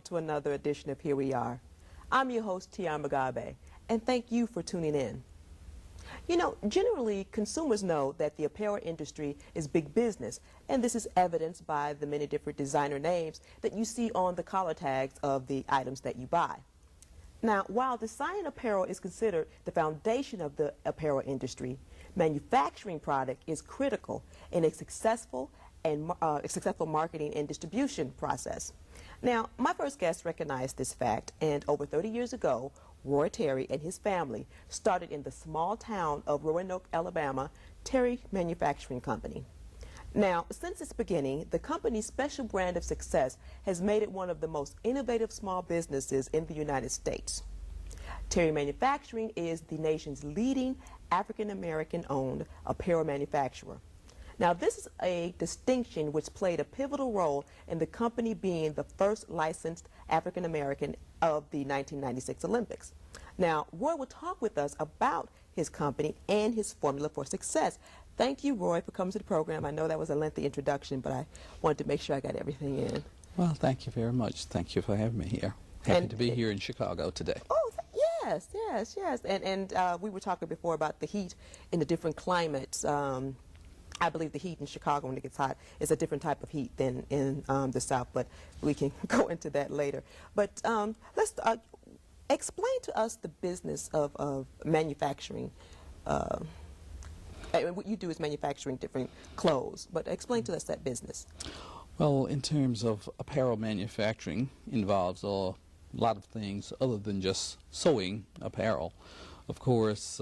to another edition of Here We Are. I'm your host, Tiara, and thank you for tuning in. You know, generally, consumers know that the apparel industry is big business, and this is evidenced by the many different designer names that you see on the collar tags of the items that you buy. Now, while designing apparel is considered the foundation of the apparel industry, manufacturing product is critical in a successful marketing and distribution process. Now, my first guest recognized this fact, and over 30 years ago, Roy Terry and his family started in the small town of Roanoke, Alabama, Terry Manufacturing Company. Now, since its beginning, the company's special brand of success has made it one of the most innovative small businesses in the United States. Terry Manufacturing is the nation's leading African-American owned apparel manufacturer. Now, this is a distinction which played a pivotal role in the company being the first licensed African-American of the 1996 Olympics. Now, Roy will talk with us about his company and his formula for success. Thank you, Roy, for coming to the program. I know that was a lengthy introduction, but I wanted to make sure I got everything in. Well, thank you very much. Thank you for having me here. Happy to be here in Chicago today. Oh, yes. And we were talking before about the heat in the different climates. I believe the heat in Chicago when it gets hot is a different type of heat than in the South, but we can go into that later. But let's explain to us the business of manufacturing. What you do is manufacturing different clothes, but explain to us that business. Well, in terms of apparel manufacturing, involves a lot of things other than just sewing apparel. Of course,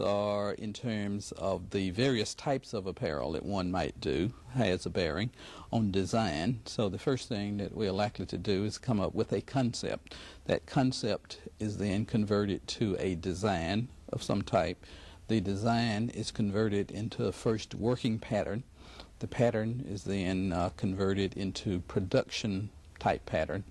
in terms of the various types of apparel that one might do, has a bearing on design. So the first thing that we're likely to do is come up with a concept. That concept is then converted to a design of some type. The design is converted into a first working pattern. The pattern is then converted into production type pattern.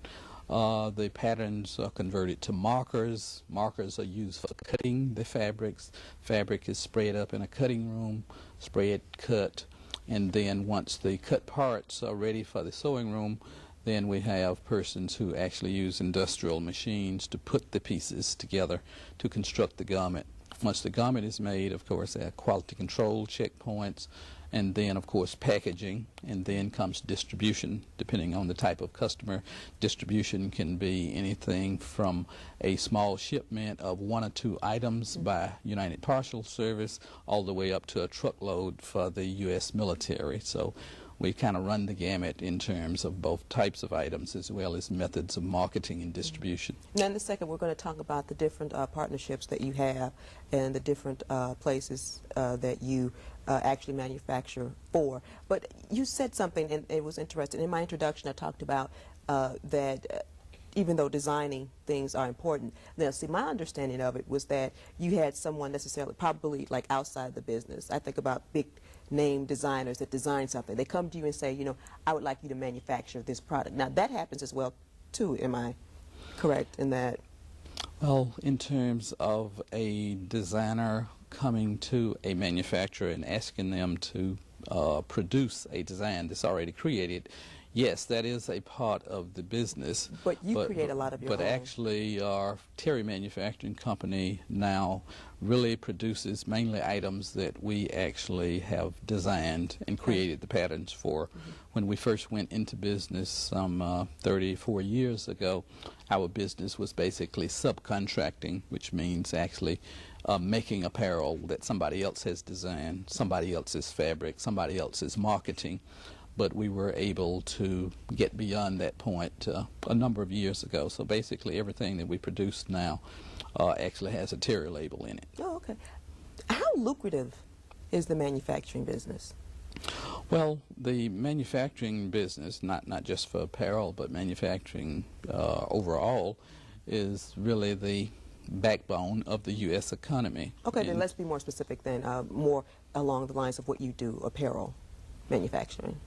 The patterns are converted to markers. Markers are used for cutting the fabrics. Fabric is spread up in a cutting room, spread, cut, and then once the cut parts are ready for the sewing room, then we have persons who actually use industrial machines to put the pieces together to construct the garment. Once the garment is made, of course, there are quality control checkpoints, and then, of course, packaging, and then comes distribution, depending on the type of customer. Distribution can be anything from a small shipment of 1 or 2 items by United Parcel Service all the way up to a truckload for the U.S. military. So we kind of run the gamut in terms of both types of items as well as methods of marketing and distribution. Now, in a second, we're going to talk about the different partnerships that you have and the different places that you actually manufacture for. But you said something, and it was interesting. In my introduction, I talked about that even though designing things are important. Now, see, my understanding of it was that you had someone necessarily, probably like outside the business. I think about big name designers that design something. They come to you and say, you know, I would like you to manufacture this product. Now, that happens as well, too. Am I correct in that? Well, in terms of a designer coming to a manufacturer and asking them to produce a design that's already created, yes, that is a part of the business. But you create a lot of your own. But actually, our Terry Manufacturing Company now really produces mainly items that we actually have designed and created the patterns for. When we first went into business some 34 years ago, our business was basically subcontracting, which means actually making apparel that somebody else has designed, somebody else's fabric, somebody else's marketing. But we were able to get beyond that point a number of years ago. So basically everything that we produce now actually has a Terry label in it. Oh, okay. How lucrative is the manufacturing business? Well, the manufacturing business, not just for apparel, but manufacturing overall, is really the backbone of the U.S. economy. Okay, then let's be more specific then, more along the lines of what you do, apparel manufacturing.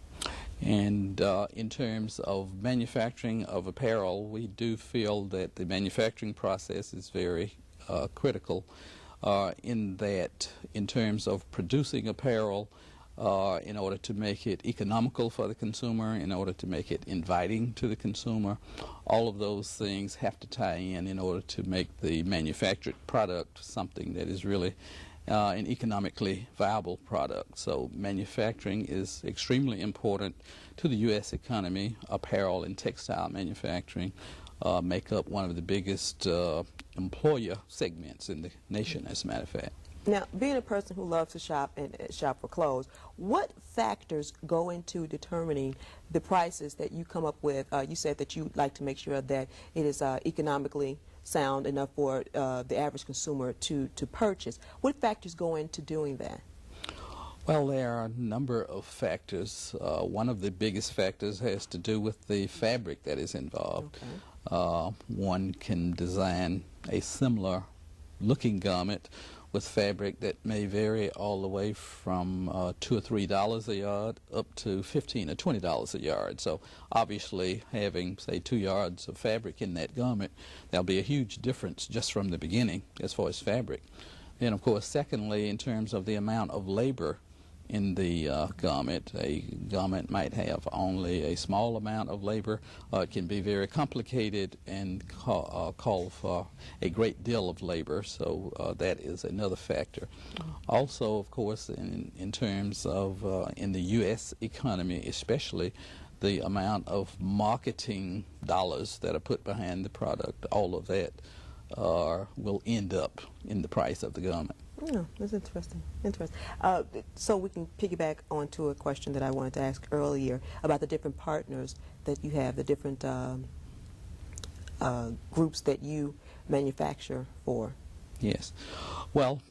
And in terms of manufacturing of apparel, we do feel that the manufacturing process is very critical in that, in terms of producing apparel, in order to make it economical for the consumer, in order to make it inviting to the consumer. All of those things have to tie in order to make the manufactured product something that is really an economically viable product. So manufacturing is extremely important to the U.S. economy. Apparel and textile manufacturing make up one of the biggest employer segments in the nation, as a matter of fact. Now, being a person who loves to shop and shop for clothes, what factors go into determining the prices that you come up with? You said that you like to make sure that it is economically sound enough for the average consumer to purchase. What factors go into doing that? Well, there are a number of factors. One of the biggest factors has to do with the fabric that is involved. Okay. One can design a similar looking garment with fabric that may vary all the way from $2 or $3 a yard up to $15 or $20 a yard. So obviously having, say, 2 yards of fabric in that garment, there'll be a huge difference just from the beginning as far as fabric. Then, of course, secondly, in terms of the amount of labor in the garment, a garment might have only a small amount of labor. It can be very complicated and call for a great deal of labor, so that is another factor. Also, of course, in terms of in the U.S. economy especially, the amount of marketing dollars that are put behind the product, all of that will end up in the price of the garment. Oh, that's interesting. Interesting. So we can piggyback onto a question that I wanted to ask earlier about the different partners that you have, the different groups that you manufacture for. Yes. Well,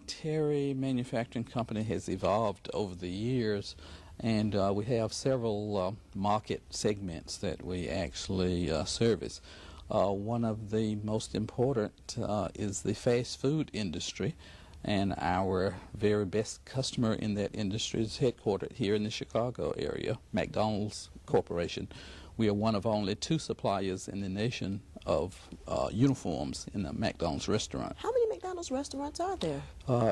Terry Manufacturing Company has evolved over the years, and we have several market segments that we actually service. One of the most important is the fast food industry, and our very best customer in that industry is headquartered here in the Chicago area, Macdonald's Corporation. We are one of only 2 suppliers in the nation of uniforms in the Macdonald's restaurant. How many McDonald's restaurants are there?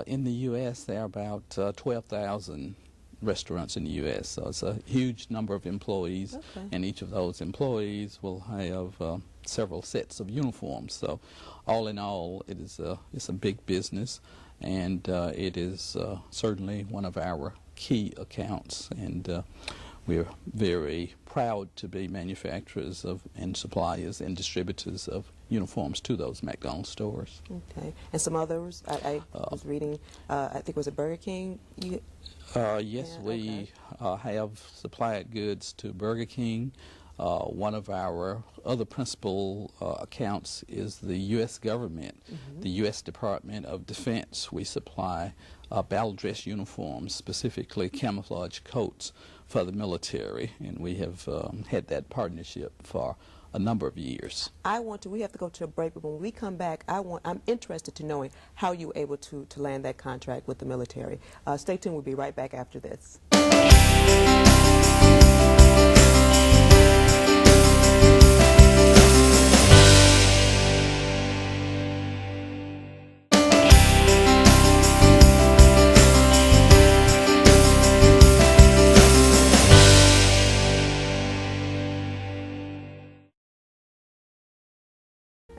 In the U.S., there are about 12,000 restaurants in the U.S., so it's a huge number of employees, okay. And each of those employees will have several sets of uniforms. So all in all, it's a big business, and it is certainly one of our key accounts, and we're very proud to be manufacturers of and suppliers and distributors of uniforms to those McDonald's stores. Okay. And some others, I was reading, I think it was at Burger King? Yes, yeah, we have supplied goods to Burger King. One of our other principal accounts is the U.S. government, the U.S. Department of Defense. We supply battle dress uniforms, specifically camouflage coats for the military, and we have had that partnership for a number of years. We have to go to a break, but when we come back, I'm interested to knowing how you were able to land that contract with the military. Stay tuned, we'll be right back after this.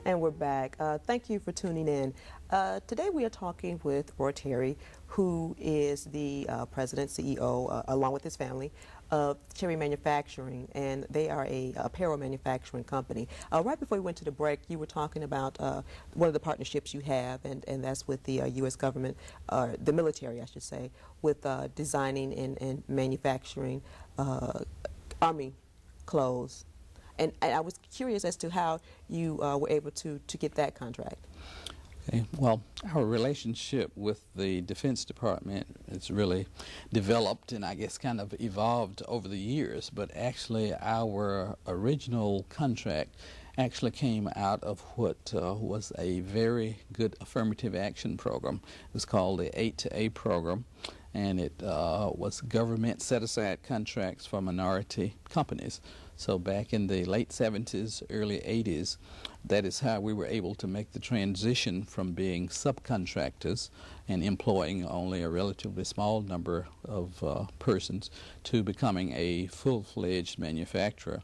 And we're back. Thank you for tuning in. Today we are talking with Roy Terry, who is the president, CEO, along with his family, of Terry Manufacturing, and they are a apparel manufacturing company. Right before we went to the break, you were talking about one of the partnerships you have, and that's with the U.S. government, the military, I should say, with designing and manufacturing Army clothes. And I was curious as to how you were able to get that contract. Okay. Well, our relationship with the Defense Department has really developed and I guess kind of evolved over the years, but actually our original contract actually came out of what was a very good affirmative action program. It was called the 8-to-A program, and it was government set-aside contracts for minority companies. So back in the late 70s, early 80s, that is how we were able to make the transition from being subcontractors and employing only a relatively small number of persons to becoming a full-fledged manufacturer.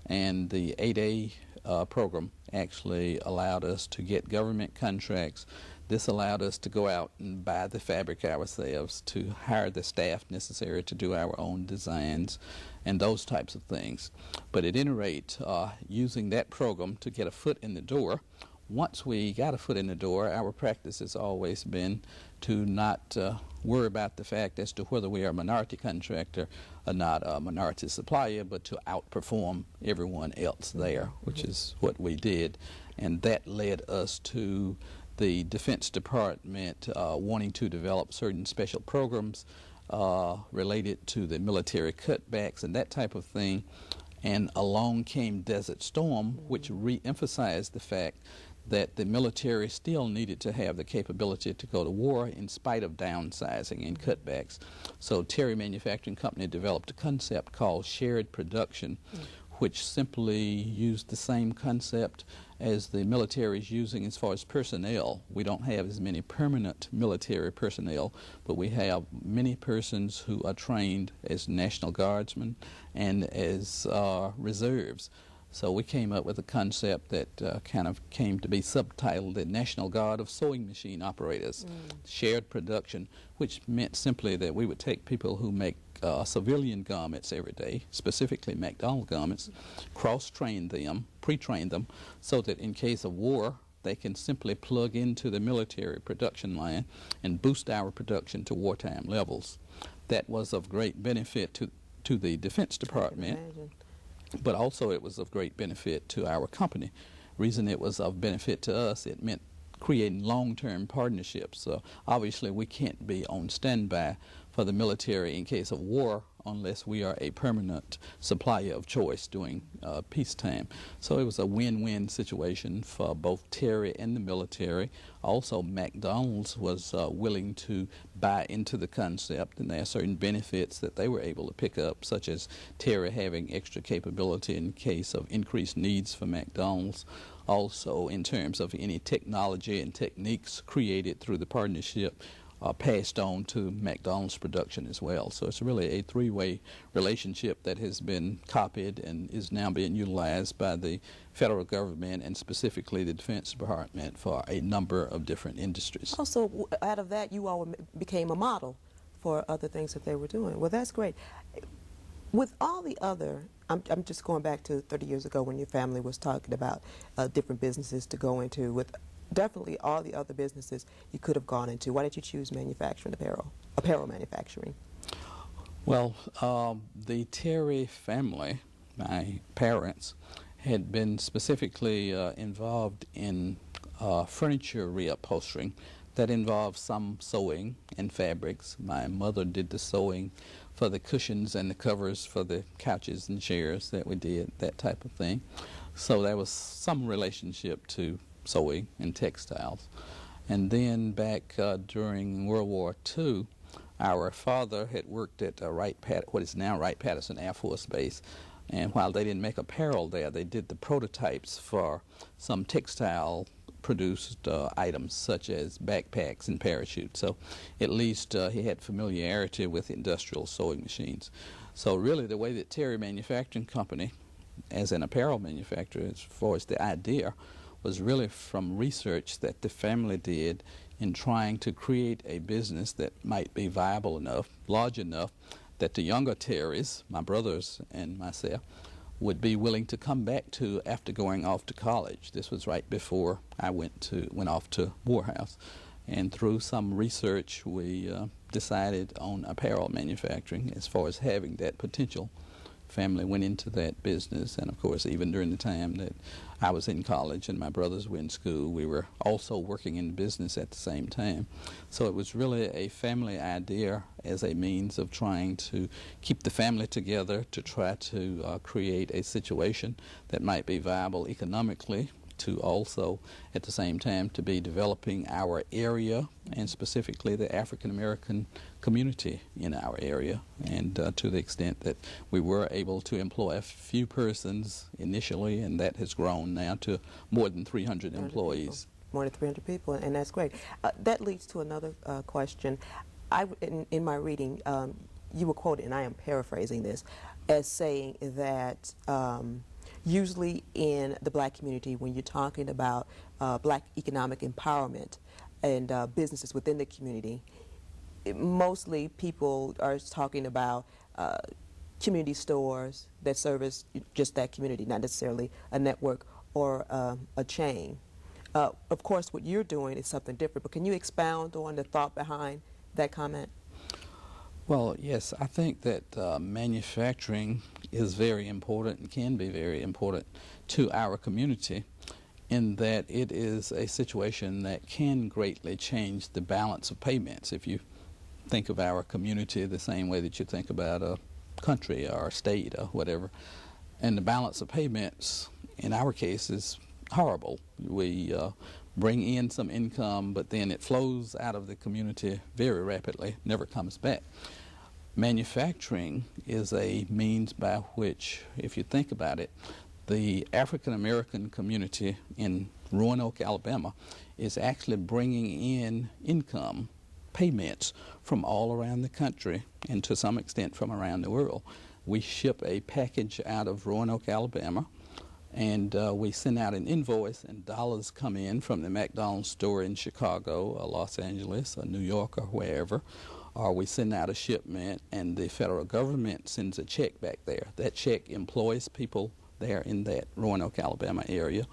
And the 8A program actually allowed us to get government contracts. This allowed us to go out and buy the fabric ourselves, to hire the staff necessary to do our own designs and those types of things. But at any rate, using that program to get a foot in the door, once we got a foot in the door, our practice has always been to not worry about the fact as to whether we are a minority contractor or not a minority supplier, but to outperform everyone else there, which is what we did. And that led us to the Defense Department wanting to develop certain special programs related to the military cutbacks and that type of thing. And along came Desert Storm, which re-emphasized the fact that the military still needed to have the capability to go to war in spite of downsizing and cutbacks. So Terry Manufacturing Company developed a concept called shared production, which simply used the same concept as the military is using as far as personnel. We don't have as many permanent military personnel, but we have many persons who are trained as National Guardsmen and as reserves. So we came up with a concept that kind of came to be subtitled the National Guard of Sewing Machine Operators, shared production, which meant simply that we would take people who make civilian garments every day, specifically Macdonald garments, cross-train them, pre-train them, so that in case of war, they can simply plug into the military production line and boost our production to wartime levels. That was of great benefit to the Defense Department, but also it was of great benefit to our company. Reason it was of benefit to us, it meant creating long-term partnerships. So obviously we can't be on standby for the military in case of war unless we are a permanent supplier of choice during peacetime. So it was a win-win situation for both Terry and the military. Also, Macdonald's was willing to buy into the concept, and there are certain benefits that they were able to pick up, such as Terry having extra capability in case of increased needs for Macdonald's. Also, in terms of any technology and techniques created through the partnership, passed on to Macdonald's production as well. So it's really a three-way relationship that has been copied and is now being utilized by the federal government and specifically the Defense Department for a number of different industries. Also, out of that, you all became a model for other things that they were doing. Well, that's great. With all the other, I'm just going back to 30 years ago when your family was talking about different businesses to go into. With definitely all the other businesses you could have gone into, why did you choose manufacturing apparel manufacturing? Well, the Terry family, my parents, had been specifically involved in furniture reupholstering that involved some sewing and fabrics. My mother did the sewing for the cushions and the covers for the couches and chairs that we did, that type of thing. So there was some relationship to sewing and textiles. And then back during World War II, our father had worked at what is now Wright-Patterson Air Force Base, and while they didn't make apparel there, they did the prototypes for some textile produced items such as backpacks and parachutes. So at least he had familiarity with industrial sewing machines. So really the way that Terry Manufacturing Company, as an apparel manufacturer, as far as the idea, was really from research that the family did in trying to create a business that might be viable enough, large enough, that the younger Terrys, my brothers and myself, would be willing to come back to after going off to college. This was right before I went off to Morehouse. And through some research, we decided on apparel manufacturing as far as having that potential. Family went into that business, and of course even during the time that I was in college and my brothers were in school, we were also working in business at the same time. So it was really a family idea as a means of trying to keep the family together, to try to create a situation that might be viable economically, to also, at the same time, to be developing our area and specifically the African American community in our area. And to the extent that we were able to employ a few persons initially, and that has grown now to more than 300 employees. More than 300 people, and that's great. That leads to another question. In my reading, you were quoted, and I am paraphrasing this, as saying that usually in the black community, when you're talking about black economic empowerment and businesses within the community, mostly people are talking about community stores that service just that community, not necessarily a network or a chain. Of course, what you're doing is something different, but can you expound on the thought behind that comment? Well, yes, I think that manufacturing is very important and can be very important to our community in that it is a situation that can greatly change the balance of payments. If you think of our community the same way that you think about a country or a state or whatever, and the balance of payments in our case is horrible. We bring in some income, but then it flows out of the community very rapidly, never comes back. Manufacturing is a means by which, if you think about it, the African American community in Roanoke, Alabama, is actually bringing in income payments from all around the country and to some extent from around the world. We ship a package out of Roanoke, Alabama, and we send out an invoice, and dollars come in from the Macdonald store in Chicago or Los Angeles or New York or wherever, or we send out a shipment and the federal government sends a check back there. That check employs people there in that Roanoke, Alabama area.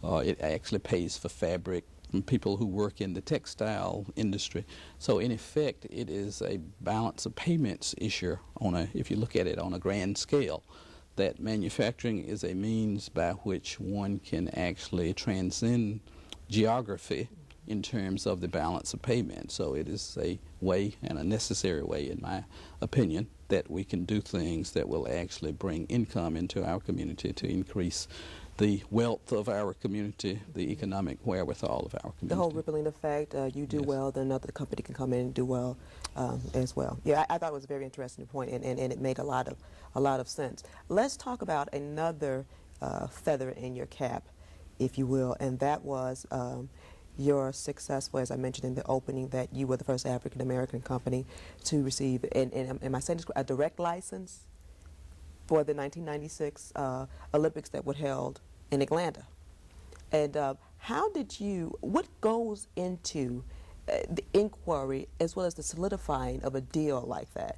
It actually pays for fabric from people who work in the textile industry. So in effect, it is a balance of payments issue if you look at it on a grand scale. That manufacturing is a means by which one can actually transcend geography in terms of the balance of payment. So it is a way, and a necessary way in my opinion, that we can do things that will actually bring income into our community to increase the wealth of our community, the economic wherewithal of our community. The whole rippling effect, you do well, then another company can come in and do well as well. Yeah, I thought it was a very interesting point, and it made a lot of sense. Let's talk about another feather in your cap, if you will, and that was your successful, as I mentioned in the opening, that you were the first African American company to receive, and am I saying this, a direct license for the 1996 Olympics that were held in Atlanta. And what goes into the inquiry as well as the solidifying of a deal like that?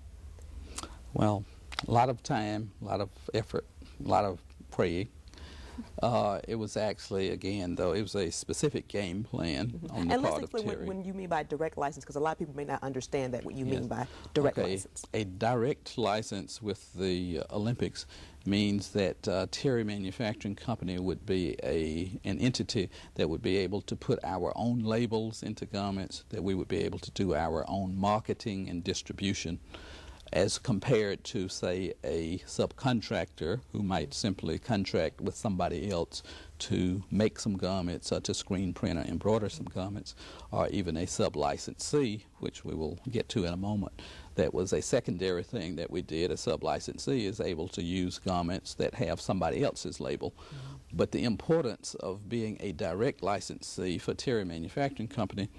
Well, a lot of time, a lot of effort, a lot of praying. It was actually, again, though, it was a specific game plan on the part of Terry. And let's explain when you mean by direct license, because a lot of people may not understand that, what you mean by direct license. A direct license with the Olympics means that Terry Manufacturing Company would be an entity that would be able to put our own labels into garments, that we would be able to do our own marketing and distribution, as compared to, say, a subcontractor who might simply contract with somebody else to make some garments or to screen print or embroider some garments, or even a sub-licensee, which we will get to in a moment. That was a secondary thing that we did. A sub-licensee is able to use garments that have somebody else's label. But the importance of being a direct licensee for Terry Manufacturing Company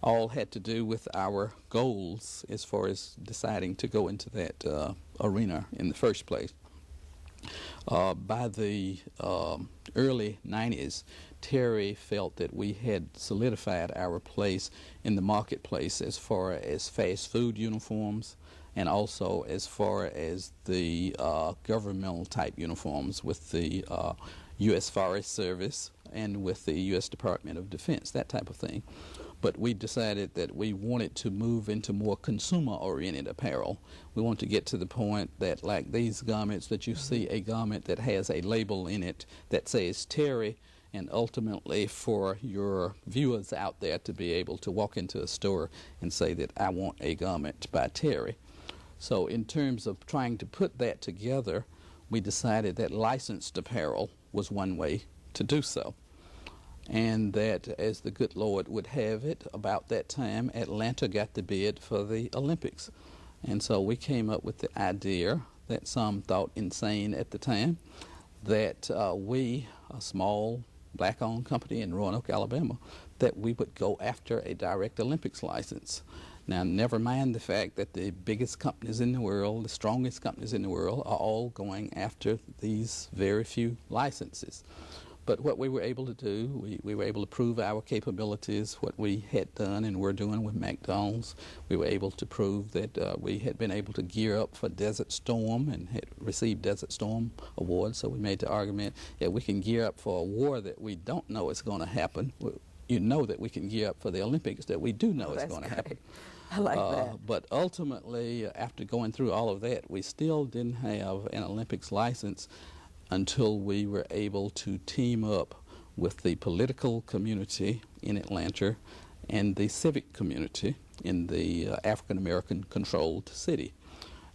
all had to do with our goals as far as deciding to go into that arena in the first place. By the early 90s, Terry felt that we had solidified our place in the marketplace as far as fast food uniforms and also as far as the governmental type uniforms with the U.S. Forest Service and with the U.S. Department of Defense, that type of thing. But we decided that we wanted to move into more consumer-oriented apparel. We want to get to the point that, like these garments, that you see a garment that has a label in it that says Terry, and ultimately for your viewers out there to be able to walk into a store and say that I want a garment by Terry. So in terms of trying to put that together, we decided that licensed apparel was one way to do so. and that, as the good Lord would have it, about that time, Atlanta got the bid for the Olympics. And so we came up with the idea that some thought insane at the time, that we, a small black-owned company in Roanoke, Alabama, that we would go after a direct Olympics license. Now, never mind the fact that the biggest companies in the world, the strongest companies in the world, are all going after these very few licenses. But what we were able to do, we were able to prove our capabilities, what we had done and were doing with Macdonald's. We were able to prove that we had been able to gear up for Desert Storm and had received Desert Storm awards. So we made the argument that we can gear up for a war that we don't know is going to happen. You know that we can gear up for the Olympics that we do know is going to happen. I like that. But ultimately, after going through all of that, we still didn't have an Olympics license until we were able to team up with the political community in Atlanta and the civic community in the African-American controlled city.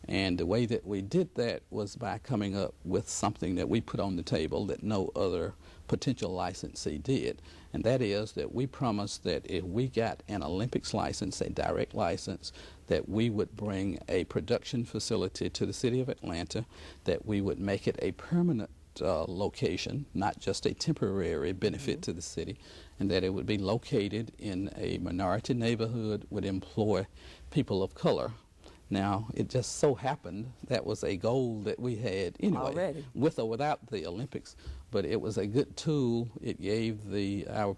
And the way that we did that was by coming up with something that we put on the table that no other potential licensee did. And that is that we promised that if we got an Olympics license, a direct license, that we would bring a production facility to the city of Atlanta, that we would make it a permanent location, not just a temporary benefit to the city, and that it would be located in a minority neighborhood, would employ people of color. Now, it just so happened that was a goal that we had anyway, already, with or without the Olympics, but it was a good tool. It gave our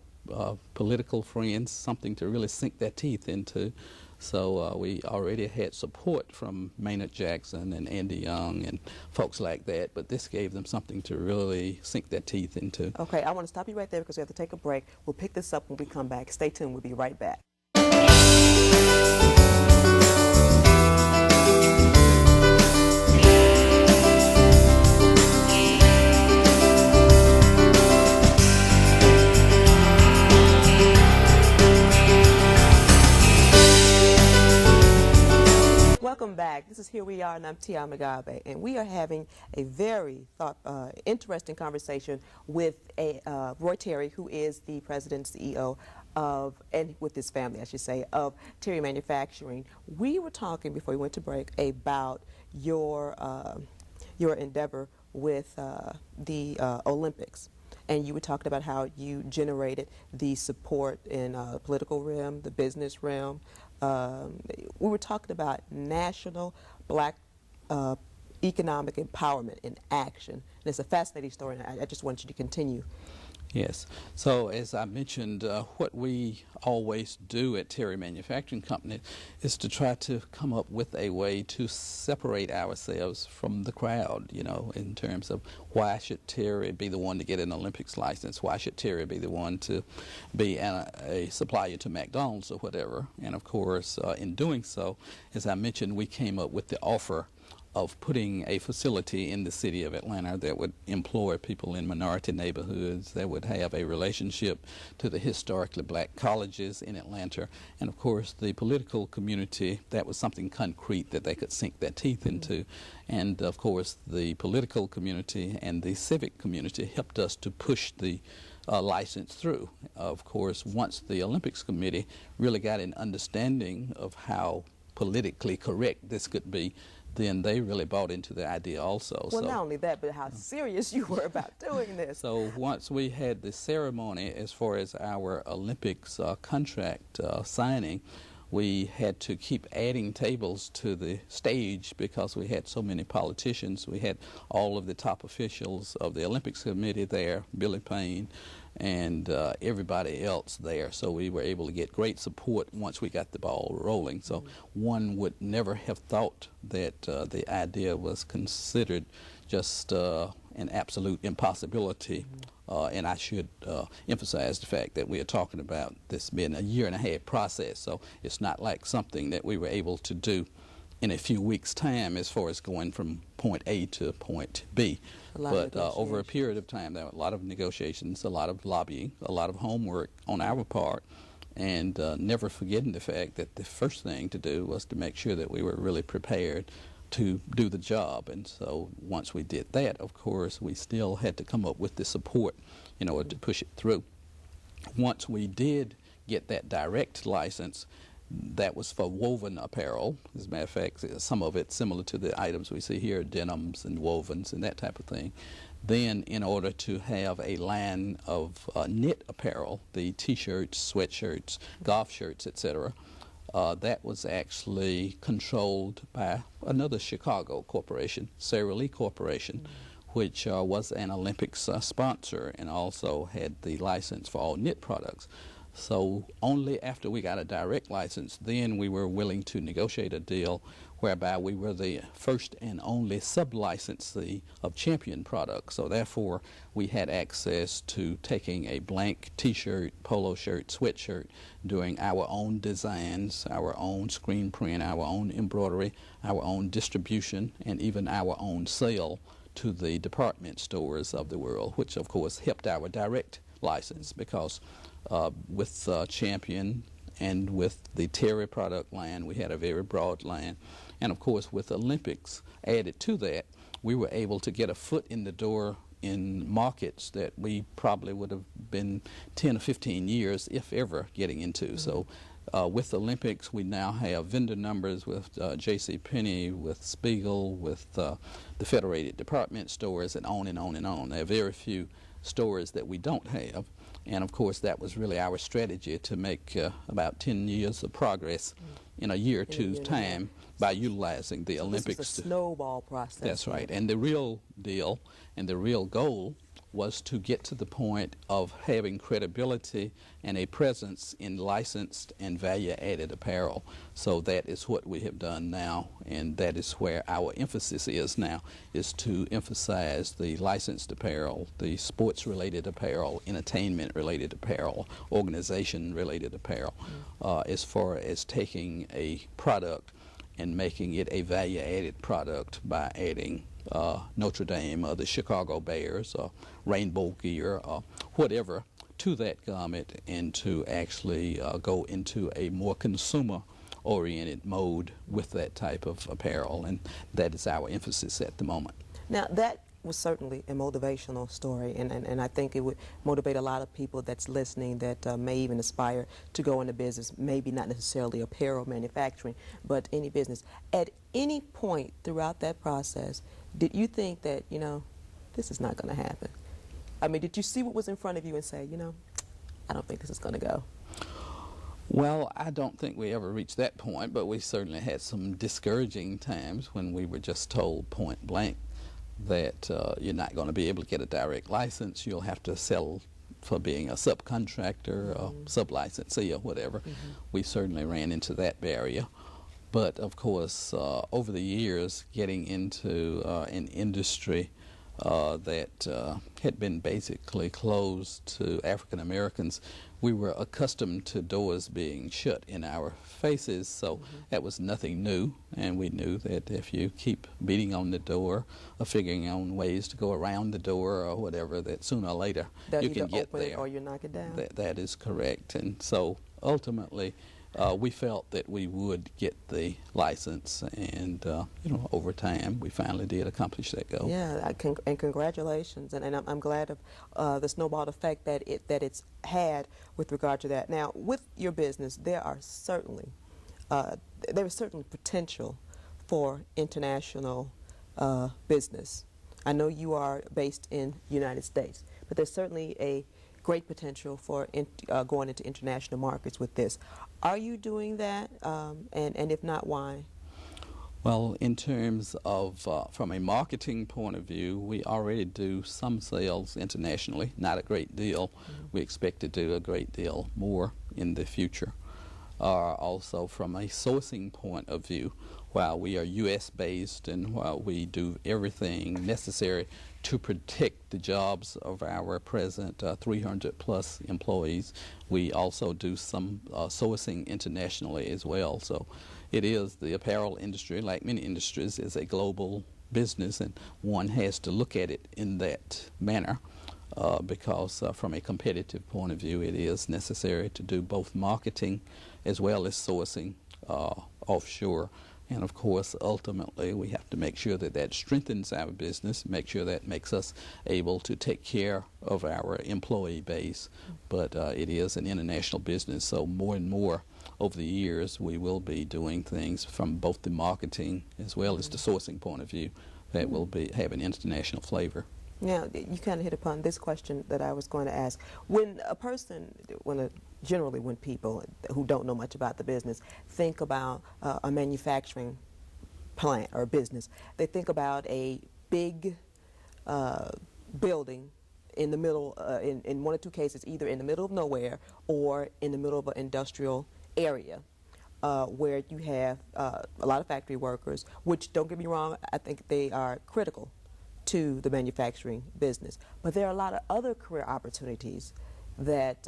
political friends something to really sink their teeth into. So we already had support from Maynard Jackson and Andy Young and folks like that, but this gave them something to really sink their teeth into. Okay, I want to stop you right there because we have to take a break. We'll pick this up when we come back. Stay tuned. We'll be right back. Welcome back. This is Here We Are, and I'm Tia Magabe, and we are having a very interesting conversation with Roy Terry, who is the president and CEO of, and with his family, I should say, of Terry Manufacturing. We were talking before we went to break about your endeavor with the Olympics. And you were talking about how you generated the support in the political realm, the business realm. We were talking about national black economic empowerment in action. And it's a fascinating story, and I just want you to continue. Yes. So as I mentioned, what we always do at Terry Manufacturing Company is to try to come up with a way to separate ourselves from the crowd, you know, in terms of why should Terry be the one to get an Olympics license? Why should Terry be the one to be a supplier to Macdonald's or whatever? And of course, in doing so, as I mentioned, we came up with the offer of putting a facility in the city of Atlanta that would employ people in minority neighborhoods, that would have a relationship to the historically black colleges in Atlanta, and of course the political community, that was something concrete that they could sink their teeth into. And of course the political community and the civic community helped us to push the license through. Of course, once the Olympics Committee really got an understanding of how politically correct this could be, then they really bought into the idea also. Well, not only that, but how serious you were about doing this. So once we had the ceremony as far as our Olympics contract signing, we had to keep adding tables to the stage because we had so many politicians. We had all of the top officials of the Olympics Committee there, Billy Payne, and everybody else there. So we were able to get great support once we got the ball rolling. So one would never have thought that the idea was considered just an absolute impossibility. And I should emphasize the fact that we are talking about this being a year-and-a-half process. So it's not like something that we were able to do in a few weeks' time as far as going from point A to point B. But over a period of time, there were a lot of negotiations, a lot of lobbying, a lot of homework on our part, and never forgetting the fact that the first thing to do was to make sure that we were really prepared to do the job. And so once we did that, of course, we still had to come up with the support in order to push it through. Once we did get that direct license, that was for woven apparel. As a matter of fact, some of it similar to the items we see here, denims and wovens and that type of thing. Then, in order to have a line of knit apparel, the T-shirts, sweatshirts, golf shirts, etc., that was actually controlled by another Chicago corporation, Sara Lee Corporation, which was an Olympics sponsor and also had the license for all knit products. So only after we got a direct license, then we were willing to negotiate a deal whereby we were the first and only sub-licensee of Champion products. So therefore, we had access to taking a blank T-shirt, polo shirt, sweatshirt, doing our own designs, our own screen print, our own embroidery, our own distribution, and even our own sale to the department stores of the world, which of course helped our direct license, because with Champion and with the Terry product line, we had a very broad line. And of course, with Olympics added to that, we were able to get a foot in the door in markets that we probably would have been 10 or 15 years, if ever, getting into. So with Olympics, we now have vendor numbers with J.C. Penney, with Spiegel, with the Federated Department stores, and on and on and on. There are very few stores that we don't have. And of course, that was really our strategy to make about 10 years of progress in a year or two's time by utilizing the Olympics. This is a snowball process. That's right. And the real deal and the real goal was to get to the point of having credibility and a presence in licensed and value-added apparel. So that is what we have done now, and that is where our emphasis is now, is to emphasize the licensed apparel, the sports-related apparel, entertainment-related apparel, organization-related apparel, as far as taking a product and making it a value-added product by adding Notre Dame or the Chicago Bears or Rainbow Gear or whatever to that garment, and to actually go into a more consumer-oriented mode with that type of apparel, and that is our emphasis at the moment. Now, that was certainly a motivational story, and I think it would motivate a lot of people that's listening that may even aspire to go into business, maybe not necessarily apparel manufacturing, but any business. At any point throughout that process, did you think that, you know, this is not going to happen? I mean, did you see what was in front of you and say, you know, I don't think this is going to go? Well, I don't think we ever reached that point, but we certainly had some discouraging times when we were just told point blank that you're not going to be able to get a direct license. You'll have to settle for being a subcontractor or sub-licensee or whatever. We certainly ran into that barrier. But of course, over the years, getting into an industry that had been basically closed to African Americans, we were accustomed to doors being shut in our faces, so that was nothing new, and we knew that if you keep beating on the door or figuring out ways to go around the door or whatever, that sooner or later you can get there. Or you knock it down. That is correct. And so ultimately, we felt that we would get the license, and you know, over time we finally did accomplish that goal. Yeah, and congratulations, and I'm glad of the snowball effect that it's had with regard to that. Now, with your business, there is certainly potential for international business. I know you are based in the United States, but there's certainly a great potential for going into international markets with this. Are you doing that? And if not, why? Well, in terms of, from a marketing point of view, we already do some sales internationally, not a great deal. We expect to do a great deal more in the future. Also, from a sourcing point of view, while we are U.S. based and while we do everything necessary to protect the jobs of our present 300 plus employees, we also do some sourcing internationally as well. So it is, the apparel industry, like many industries, is a global business, and one has to look at it in that manner because from a competitive point of view, it is necessary to do both marketing as well as sourcing offshore And of course, ultimately, we have to make sure that that strengthens our business, make sure that makes us able to take care of our employee base. But it is an international business, so more and more over the years, we will be doing things from both the marketing as well as the sourcing point of view that will have an international flavor. Now, you kind of hit upon this question that I was going to ask. When a person, generally when people who don't know much about the business think about a manufacturing plant or business, they think about a big building in the middle, in one or two cases, either in the middle of nowhere or in the middle of an industrial area. Where you have a lot of factory workers, which, don't get me wrong, I think they are critical to the manufacturing business. But there are a lot of other career opportunities that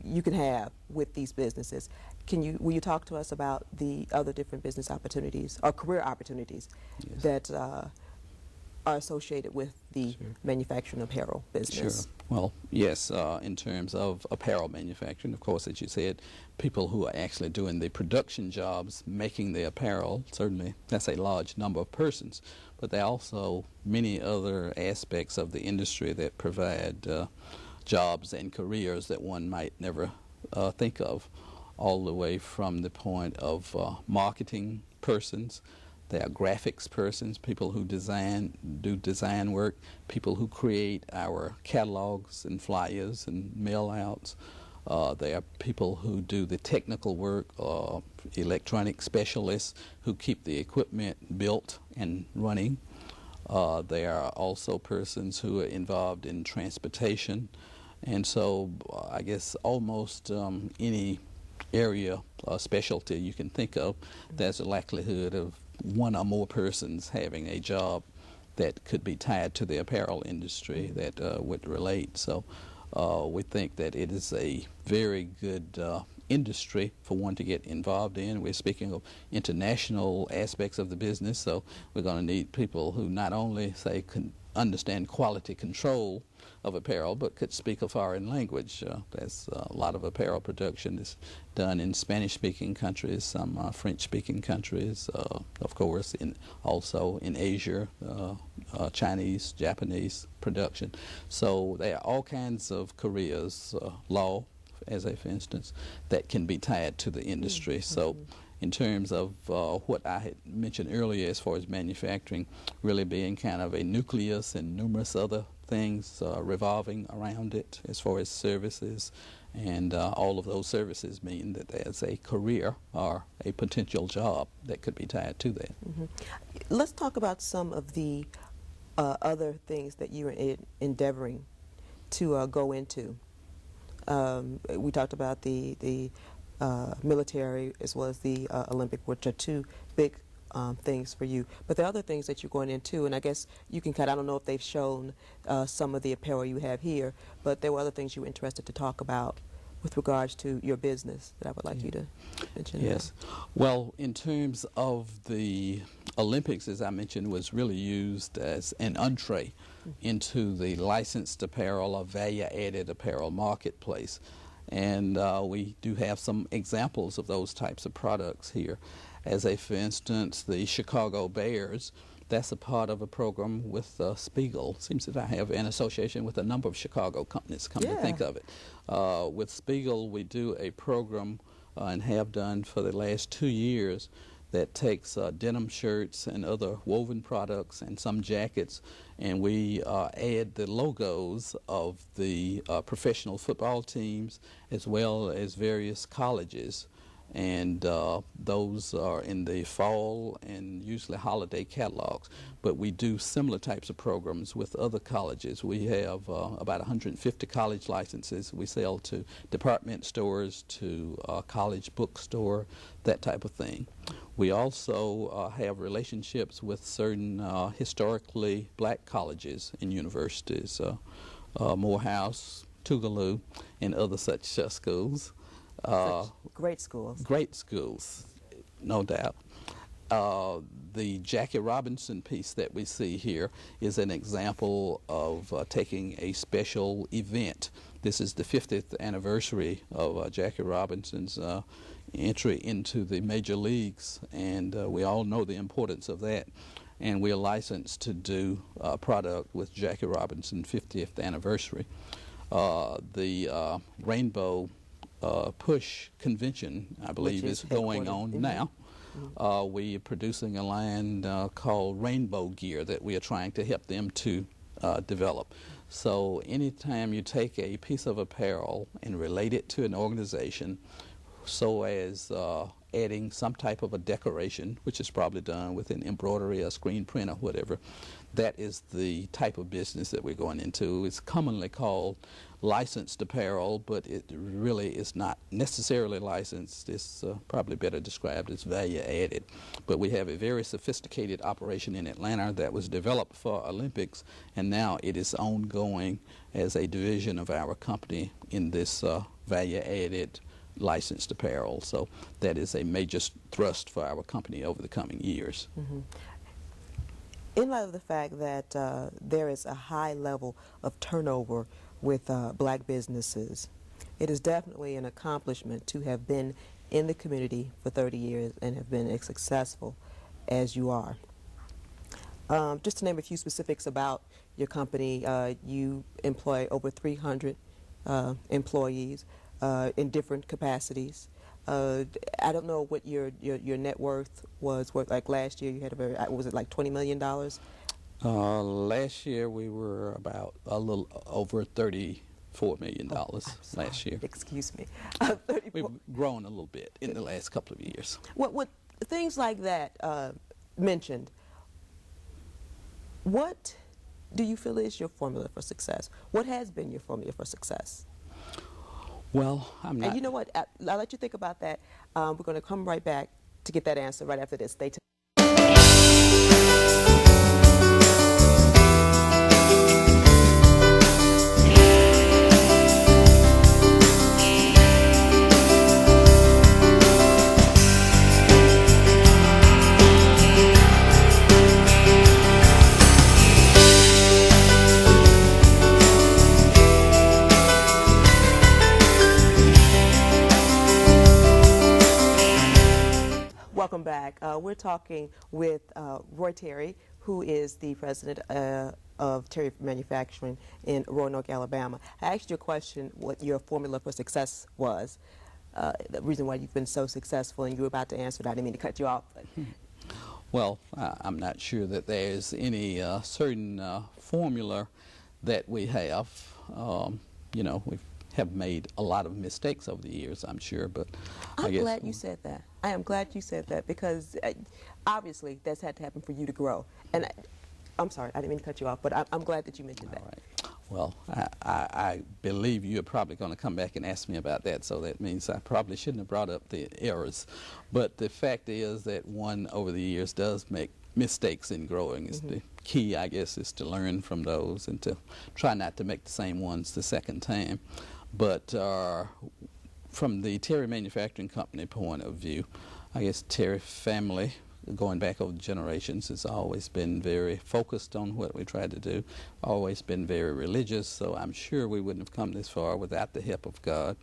you can have with these businesses. Will you talk to us about the other different business opportunities or career opportunities that are associated with the manufacturing apparel business? Sure. Well, yes, in terms of apparel manufacturing, of course, as you said, people who are actually doing the production jobs, making the apparel, certainly that's a large number of persons. But there are also many other aspects of the industry that provide jobs and careers that one might never think of, all the way from the point of marketing persons. There are graphics persons, people who do design work, people who create our catalogs and flyers and mail outs. There are people who do the technical work, electronic specialists who keep the equipment built and running. There are also persons who are involved in transportation. And so I guess almost any area or specialty you can think of, there's a likelihood of one or more persons having a job that could be tied to the apparel industry that would relate. So we think that it is a very good industry for one to get involved in. We're speaking of international aspects of the business, so we're going to need people who not only, say, can understand quality control of apparel, but could speak a foreign language. There's a lot of apparel production is done in Spanish-speaking countries, some French-speaking countries, of course, also in Asia, Chinese, Japanese production. So there are all kinds of careers, law, as a for instance, that can be tied to the industry. So in terms of what I had mentioned earlier as far as manufacturing really being kind of a nucleus and numerous other things revolving around it as far as services, and all of those services mean that there's a career or a potential job that could be tied to that. Let's talk about some of the other things that you are endeavoring to go into. We talked about the military as well as the Olympic, which are two big things for you. But there are other things that you're going into, and I guess you can I don't know if they've shown some of the apparel you have here, but there were other things you were interested to talk about with regards to your business that I would like you to mention. Yes. Well, in terms of the Olympics, as I mentioned, was really used as an entree into the licensed apparel or value-added apparel marketplace. And we do have some examples of those types of products here. As for instance, the Chicago Bears, that's a part of a program with Spiegel. Seems that I have an association with a number of Chicago companies, come to think of it. With Spiegel, we do a program and have done for the last 2 years that takes denim shirts and other woven products and some jackets, and we add the logos of the professional football teams as well as various colleges. And those are in the fall and usually holiday catalogs. But we do similar types of programs with other colleges. We have about 150 college licenses. We sell to department stores, to college bookstore, that type of thing. We also have relationships with certain historically black colleges and universities, Morehouse, Tougaloo, and other such schools. Great schools. Great schools, no doubt. The Jackie Robinson piece that we see here is an example of taking a special event. This is the 50th anniversary of Jackie Robinson's entry into the major leagues, and we all know the importance of that. And we are licensed to do product with Jackie Robinson 50th anniversary. The Rainbow Push convention, I believe, is going on now. We are producing a line called Rainbow Gear that we are trying to help them to develop. So anytime you take a piece of apparel and relate it to an organization, so as adding some type of a decoration, which is probably done with an embroidery, a screen print, or whatever, that is the type of business that we're going into. It's commonly called licensed apparel, but it really is not necessarily licensed. It's probably better described as value added. But we have a very sophisticated operation in Atlanta that was developed for Olympics, and now it is ongoing as a division of our company in this value added licensed apparel. So that is a major thrust for our company over the coming years. In light of the fact that there is a high level of turnover with black businesses, it is definitely an accomplishment to have been in the community for 30 years and have been as successful as you are. Just to name a few specifics about your company, you employ over 300 employees in different capacities. I don't know what your net worth was. What, like last year you had a very, was it like $20 million? Last year we were about a little over $34 million last year. Excuse me. We've grown a little bit in the last couple of years. What things like that mentioned, what do you feel is your formula for success? What has been your formula for success? Well, I'm not. And you know what? I'll let you think about that. We're going to come right back to get that answer right after this. Stay tuned. Welcome back. We're talking with Roy Terry, who is the president of Terry Manufacturing in Roanoke, Alabama. I asked you a question, what your formula for success was, the reason why you've been so successful, and you were about to answer that. I didn't mean to cut you off. But. Well, I'm not sure that there's any certain formula that we have. You know, we have made a lot of mistakes over the years, I'm sure, but I'm glad you said that. I am glad you said that, because obviously that's had to happen for you to grow. And I'm sorry, I didn't mean to cut you off, but I'm glad that you mentioned that. All right. Well, I believe you're probably going to come back and ask me about that, so that means I probably shouldn't have brought up the errors. But the fact is that one over the years does make mistakes in growing. Is the key, I guess, is to learn from those and to try not to make the same ones the second time. But from the Terry Manufacturing Company point of view, I guess Terry family, going back over generations, has always been very focused on what we tried to do, always been very religious, so I'm sure we wouldn't have come this far without the help of God.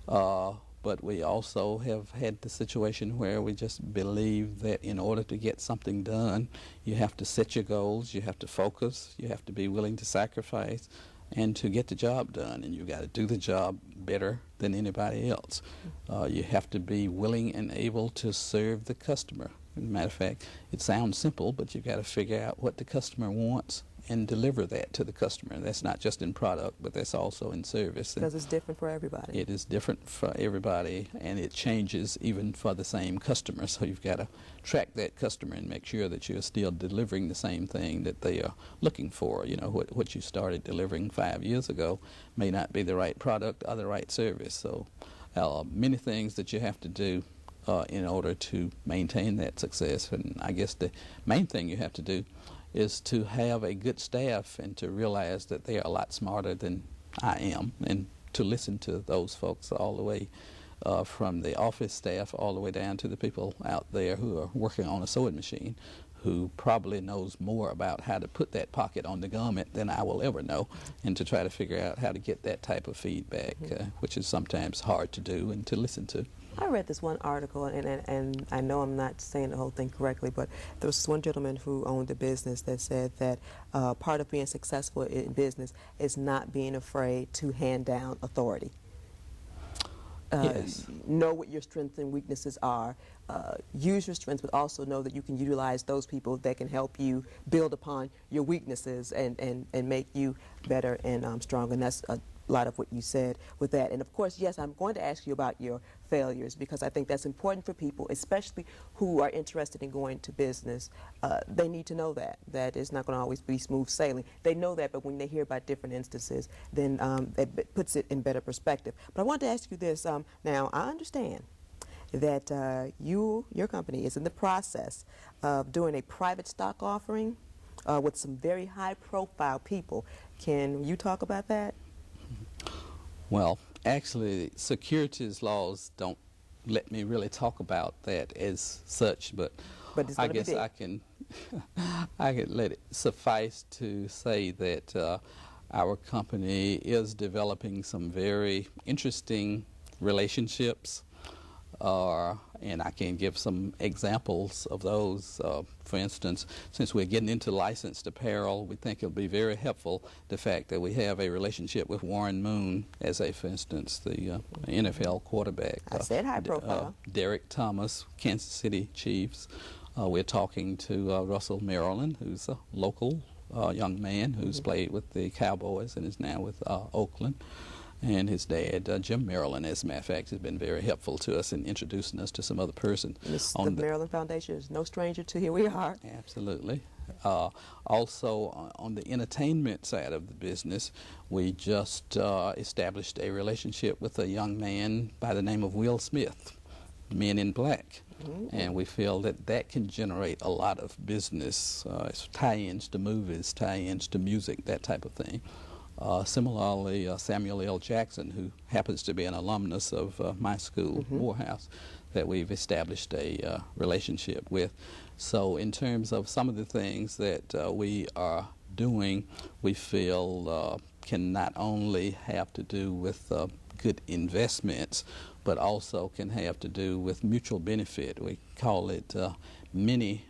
But we also have had the situation where we just believe that in order to get something done, you have to set your goals, you have to focus, you have to be willing to sacrifice, and to get the job done, and you've got to do the job better than anybody else. You have to be willing and able to serve the customer. As a matter of fact, it sounds simple, but you've got to figure out what the customer wants and deliver that to the customer. That's not just in product, but that's also in service. Because it's different for everybody. It is different for everybody, and it changes even for the same customer. So you've got to track that customer and make sure that you're still delivering the same thing that they are looking for. You know, what you started delivering 5 years ago may not be the right product or the right service. So many things that you have to do in order to maintain that success. And I guess the main thing you have to do is to have a good staff and to realize that they are a lot smarter than I am, and to listen to those folks all the way from the office staff all the way down to the people out there who are working on a sewing machine, who probably knows more about how to put that pocket on the garment than I will ever know, and to try to figure out how to get that type of feedback, which is sometimes hard to do and to listen to. I read this one article, and I know I'm not saying the whole thing correctly, but there was one gentleman who owned a business that said that part of being successful in business is not being afraid to hand down authority. Yes. Know what your strengths and weaknesses are. Use your strengths, but also know that you can utilize those people that can help you build upon your weaknesses and make you better and stronger. And that's a lot of what you said with that. And of course, yes, I'm going to ask you about your failures, because I think that's important for people, especially who are interested in going to business. They need to know that it's not going to always be smooth sailing. They know that, but when they hear about different instances, then it puts it in better perspective. But I want to ask you this. Now, I understand that your company is in the process of doing a private stock offering with some very high-profile people. Can you talk about that? Well, actually, securities laws don't let me really talk about that as such, but I guess I can I can let it suffice to say that our company is developing some very interesting relationships, and I can give some examples of those. For instance, since we're getting into licensed apparel, we think it'll be very helpful the fact that we have a relationship with Warren Moon as for instance, the NFL quarterback. I said high profile. Derek Thomas, Kansas City Chiefs. We're talking to Russell Maryland, who's a local young man who's played with the Cowboys and is now with Oakland. And his dad, Jim Maryland, as a matter of fact, has been very helpful to us in introducing us to some other person. The Maryland Foundation is no stranger to here we are. Absolutely. Also, on the entertainment side of the business, we just established a relationship with a young man by the name of Will Smith, Men in Black. And we feel that that can generate a lot of business, tie-ins to movies, tie-ins to music, that type of thing. Similarly, Samuel L. Jackson, who happens to be an alumnus of my school, Morehouse, that we've established a relationship with. So in terms of some of the things that we are doing, we feel can not only have to do with good investments, but also can have to do with mutual benefit. We call it mini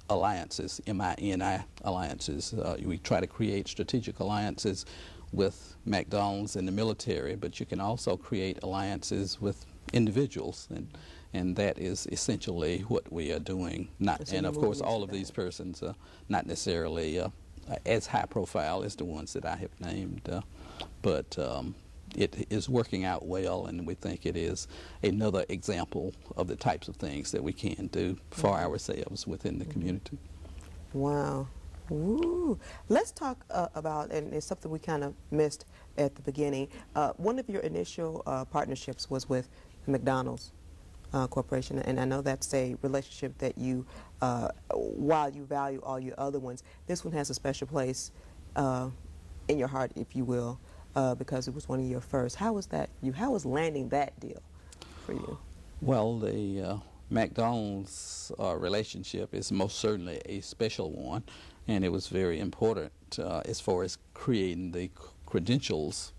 alliances, MINI alliances. We try to create strategic alliances with McDonald's and the military, but you can also create alliances with individuals, and that is essentially what we are doing. And of course, all of these persons are not necessarily as high profile as the ones that I have named, but it is working out well, and we think it is another example of the types of things that we can do for ourselves within the community. Wow. Woo. Let's talk about, and it's something we kind of missed at the beginning, one of your initial partnerships was with Macdonald's Corporation, and I know that's a relationship that you, while you value all your other ones, this one has a special place in your heart, if you will, because it was one of your first. How was that? How was landing that deal for you? Well, the McDonald's relationship is most certainly a special one, and it was very important as far as creating the credentials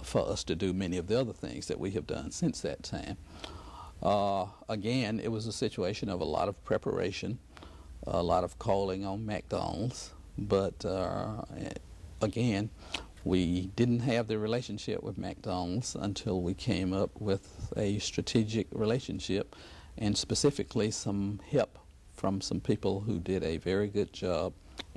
for us to do many of the other things that we have done since that time. Again, it was a situation of a lot of preparation, a lot of calling on McDonald's, but again, we didn't have the relationship with McDonald's until we came up with a strategic relationship, and specifically some help from some people who did a very good job,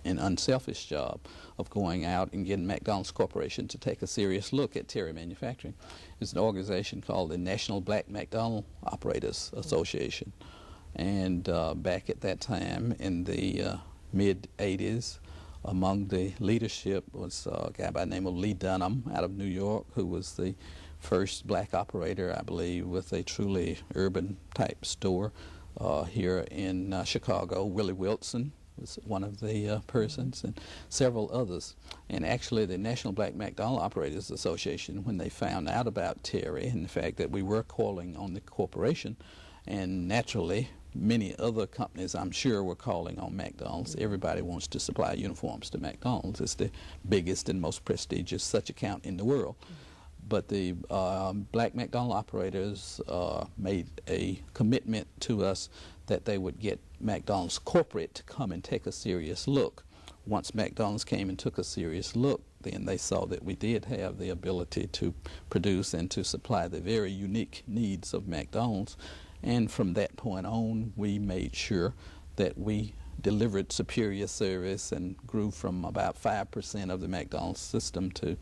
an unselfish job, of going out and getting McDonald's Corporation to take a serious look at TERRY-MANUFACTURing. It's an organization called the National Black McDonald Operators Association. And back at that time in the mid-'80s, among the leadership was a guy by the name of Lee Dunham out of New York, who was the first black operator, I believe, with a truly urban type store here in Chicago. Willie Wilson was one of the persons, and several others. And actually the National Black McDonald Operators Association, when they found out about Terry and the fact that we were calling on the corporation And naturally, many other companies, I'm sure, were calling on McDonald's. Everybody wants to supply uniforms to McDonald's. It's the biggest and most prestigious such account in the world. But the black McDonald operators made a commitment to us that they would get McDonald's corporate to come and take a serious look. Once McDonald's came and took a serious look, then they saw that we did have the ability to produce and to supply the very unique needs of McDonald's. And from that point on, we made sure that we delivered superior service and grew from about 5% of the McDonald's system to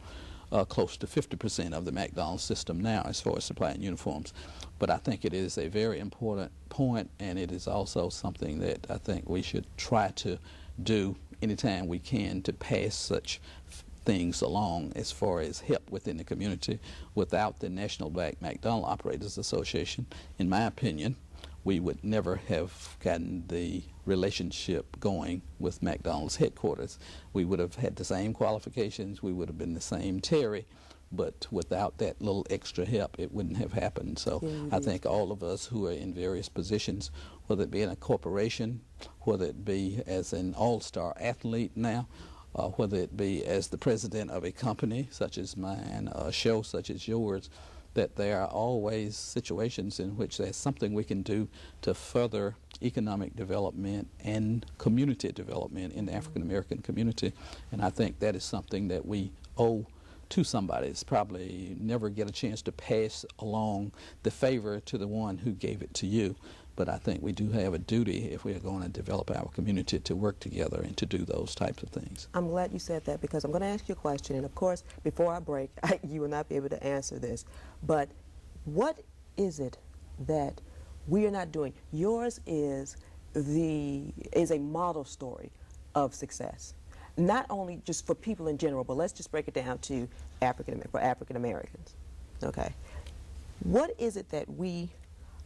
close to 50% of the McDonald's system now as far as supplying uniforms. But I think it is a very important point, and it is also something that I think we should try to do anytime we can to pass such things along as far as help within the community. Without the National Black McDonald Operators Association, in my opinion, we would never have gotten the relationship going with McDonald's headquarters. We would have had the same qualifications, we would have been the same Terry, but without that little extra help, it wouldn't have happened. So I think all of us who are in various positions, whether it be in a corporation, whether it be as an all-star athlete now, whether it be as the president of a company such as mine, a show such as yours, that there are always situations in which there's something we can do to further economic development and community development in the African American community. And I think that is something that we owe to somebody. It's probably never get a chance to pass along the favor to the one who gave it to you. But I think we do have a duty, if we are going to develop our community, to work together and to do those types of things. I'm glad you said that, because I'm going to ask you a question, and of course, before I break, you will not be able to answer this. But what is it that we are not doing? Yours is a model story of success, not only just for people in general, but let's just break it down to African Americans. Okay, what is it that we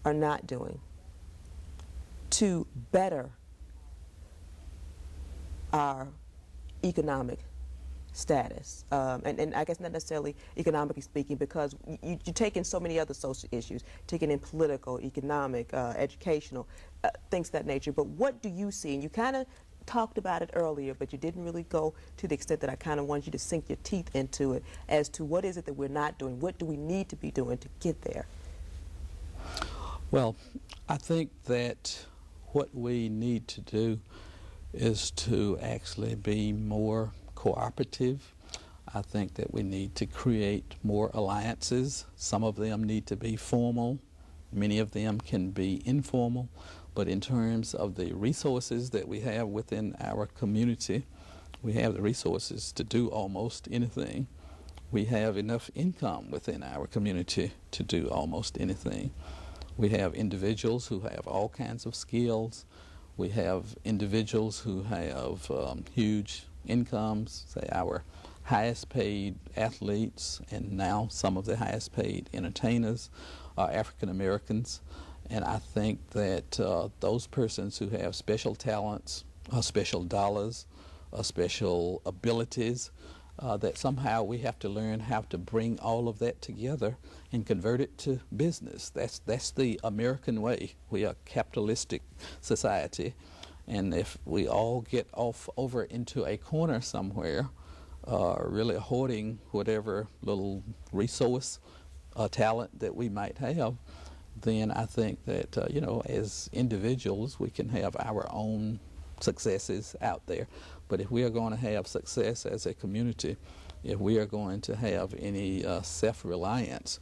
are not doing to better our economic status, and I guess not necessarily economically speaking, because you take in so many other social issues, taking in political, economic, educational, things of that nature. But what do you see? And you kind of talked about it earlier, but you didn't really go to the extent that I kind of wanted you to sink your teeth into it, as to what is it that we're not doing? What do we need to be doing to get there? Well, I think that what we need to do is to actually be more cooperative. I think that we need to create more alliances. Some of them need to be formal. Many of them can be informal. But in terms of the resources that we have within our community, we have the resources to do almost anything. We have enough income within our community to do almost anything. We have individuals who have all kinds of skills. We have individuals who have huge incomes, say our highest paid athletes, and now some of the highest paid entertainers are African Americans. And I think that those persons who have special talents, special dollars, special abilities, that somehow we have to learn how to bring all of that together and convert it to business. That's the American way. We are a capitalistic society, and if we all get off over into a corner somewhere, really hoarding whatever little resource, talent that we might have, then I think that, you know, as individuals, we can have our own successes out there. But if we are going to have success as a community, if we are going to have any self-reliance,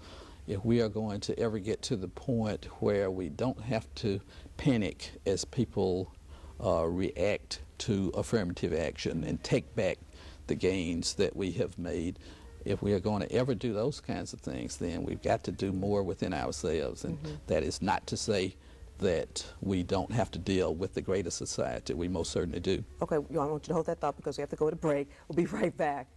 if we are going to ever get to the point where we don't have to panic as people react to affirmative action and take back the gains that we have made, if we are going to ever do those kinds of things, then we've got to do more within ourselves. And that is not to say that we don't have to deal with the greater society. We most certainly do. Okay, I want you to hold that thought, because we have to go to break. We'll be right back.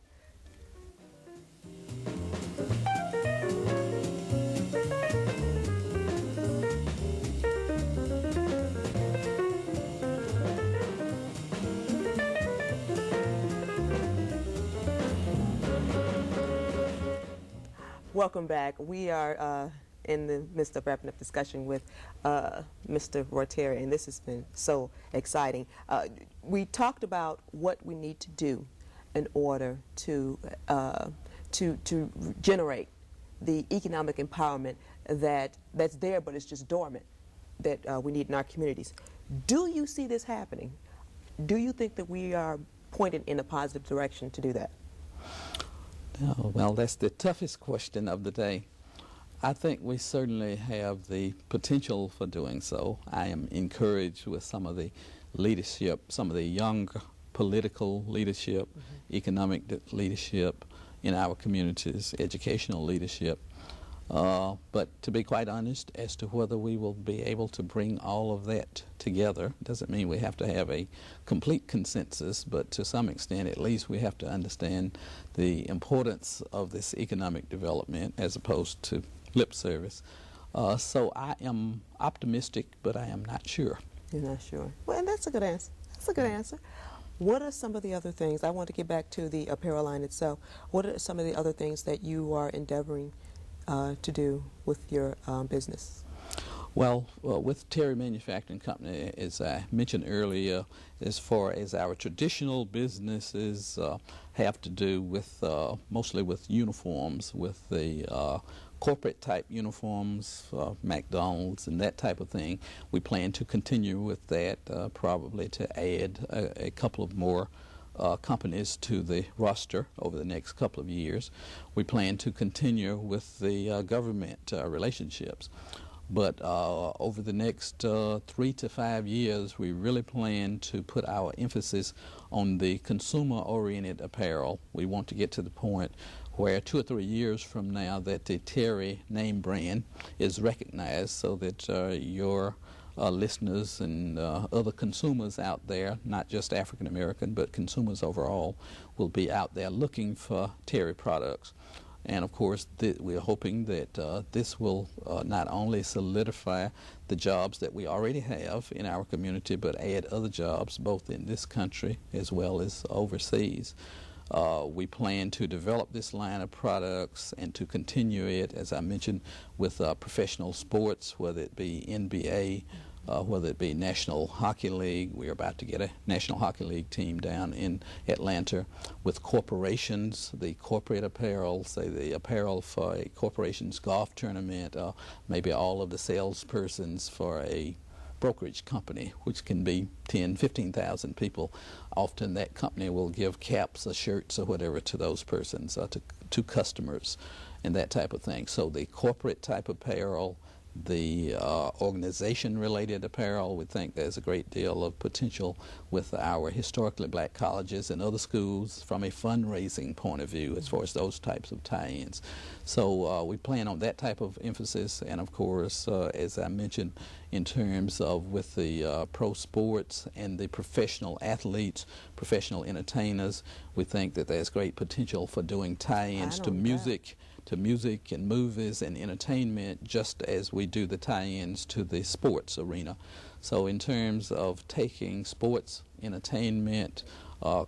Welcome back. We are in the midst of wrapping up discussion with Mr. Terry, and this has been so exciting. We talked about what we need to do in order to generate the economic empowerment that's there, but it's just dormant, that we need in our communities. Do you see this happening? Do you think that we are pointed in a positive direction to do that? Oh, well, that's the toughest question of the day. I think we certainly have the potential for doing so. I am encouraged with some of the leadership, some of the young political leadership, economic leadership in our communities, educational leadership. But to be quite honest, as to whether we will be able to bring all of that together doesn't mean we have to have a complete consensus, but to some extent at least we have to understand the importance of this economic development as opposed to lip service. So I am optimistic, but I am not sure. You're not sure. Well, and that's a good answer. That's a good answer. What are some of the other things? I want to get back to the apparel line itself. What are some of the other things that you are endeavoring to do with your business? Well, with Terry Manufacturing Company, as I mentioned earlier, as far as our traditional businesses have to do with mostly with uniforms, with the corporate type uniforms, Macdonald's and that type of thing. We plan to continue with that, probably to add a couple of more companies to the roster over the next couple of years. We plan to continue with the government relationships. But over the next 3 to 5 years, we really plan to put our emphasis on the consumer-oriented apparel. We want to get to the point where 2 or 3 years from now that the Terry name brand is recognized, so that your listeners and other consumers out there, not just African American, but consumers overall, will be out there looking for Terry products. And of course, we're hoping that this will not only solidify the jobs that we already have in our community, but add other jobs both in this country as well as overseas. We plan to develop this line of products and to continue it, as I mentioned, with professional sports, whether it be NBA, whether it be National Hockey League. We're about to get a National Hockey League team down in Atlanta. With corporations, the corporate apparel, say the apparel for a corporation's golf tournament, maybe all of the salespersons for a brokerage company, which can be 10, 15,000 people. Often that company will give caps or shirts or whatever to those persons, to customers and that type of thing. So the corporate type apparel, the organization-related apparel, we think there's a great deal of potential with our historically black colleges and other schools from a fundraising point of view as far as those types of tie-ins. So we plan on that type of emphasis, and of course, as I mentioned, in terms of with the pro sports and the professional athletes, professional entertainers, we think that there's great potential for doing tie-ins to music, and movies and entertainment, just as we do the tie-ins to the sports arena. So in terms of taking sports, entertainment,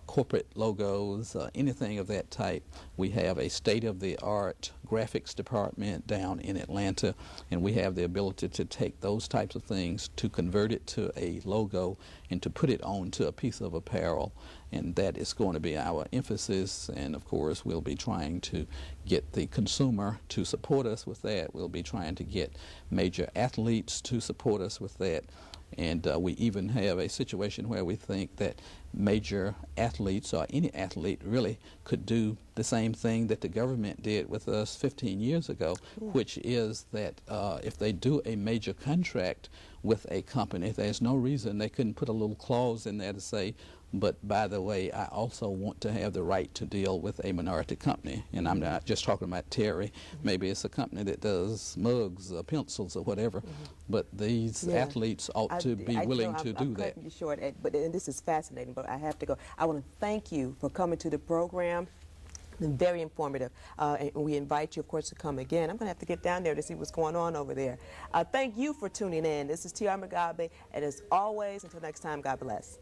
corporate logos, anything of that type, we have a state-of-the-art graphics department down in Atlanta, and we have the ability to take those types of things, to convert it to a logo and to put it onto a piece of apparel. And that is going to be our emphasis, and of course we'll be trying to get the consumer to support us with that. We'll be trying to get major athletes to support us with that. And we even have a situation where we think that major athletes, or any athlete really, could do the same thing that the government did with us 15 years ago, which is that if they do a major contract with a company, there's no reason they couldn't put a little clause in there to say, but by the way, I also want to have the right to deal with a minority company. And I'm not just talking about Terry. Maybe it's a company that does mugs or pencils or whatever. But these athletes ought to be willing to do that. I'm cutting you short, and this is fascinating, but I have to go. I want to thank you for coming to the program. Very informative. And we invite you, of course, to come again. I'm going to have to get down there to see what's going on over there. Thank you for tuning in. This is T.R. Mugabe, and as always, until next time, God bless.